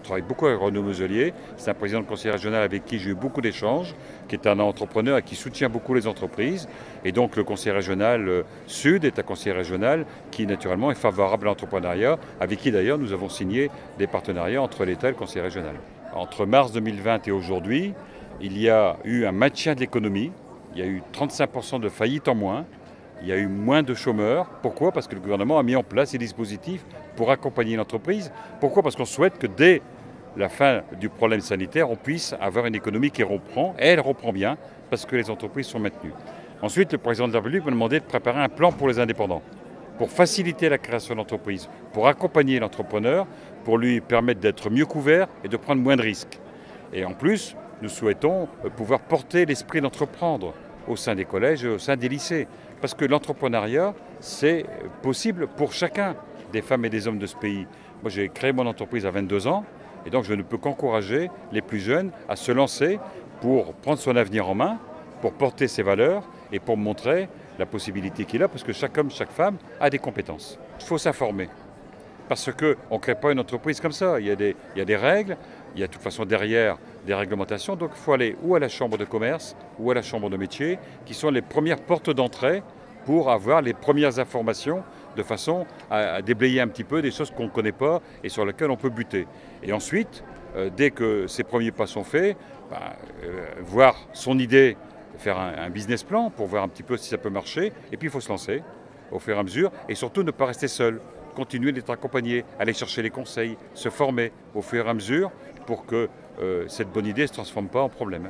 travaille beaucoup avec Renaud Muselier. C'est un président de conseil régional avec qui j'ai eu beaucoup d'échanges, qui est un entrepreneur et qui soutient beaucoup les entreprises. Et donc le conseil régional Sud est un conseil régional qui naturellement est favorable à l'entrepreneuriat, avec qui d'ailleurs nous avons signé des partenariats entre l'État et le conseil régional. Entre mars 2020 et aujourd'hui, il y a eu un maintien de l'économie, il y a eu 35% de faillites en moins. Il y a eu moins de chômeurs. Pourquoi? Parce que le gouvernement a mis en place des dispositifs pour accompagner l'entreprise. Pourquoi? Parce qu'on souhaite que dès la fin du problème sanitaire, on puisse avoir une économie qui reprend. Et elle reprend bien parce que les entreprises sont maintenues. Ensuite, le président de la République m'a demandé de préparer un plan pour les indépendants, pour faciliter la création d'entreprises, pour accompagner l'entrepreneur, pour lui permettre d'être mieux couvert et de prendre moins de risques. Et en plus, nous souhaitons pouvoir porter l'esprit d'entreprendre au sein des collèges et au sein des lycées. Parce que l'entrepreneuriat, c'est possible pour chacun des femmes et des hommes de ce pays. Moi, j'ai créé mon entreprise à 22 ans et donc je ne peux qu'encourager les plus jeunes à se lancer pour prendre son avenir en main, pour porter ses valeurs et pour montrer la possibilité qu'il a, parce que chaque homme, chaque femme a des compétences. Il faut s'informer. Parce qu'on ne crée pas une entreprise comme ça. Il y a des règles, il y a de toute façon derrière des réglementations. Donc il faut aller ou à la chambre de commerce ou à la chambre de métier, qui sont les premières portes d'entrée pour avoir les premières informations de façon à déblayer un petit peu des choses qu'on ne connaît pas et sur lesquelles on peut buter. Et ensuite, dès que ces premiers pas sont faits, voir son idée, faire un business plan pour voir un petit peu si ça peut marcher. Et puis il faut se lancer au fur et à mesure et surtout ne pas rester seul. Continuer d'être accompagné, aller chercher les conseils, se former au fur et à mesure pour que cette bonne idée ne se transforme pas en problème.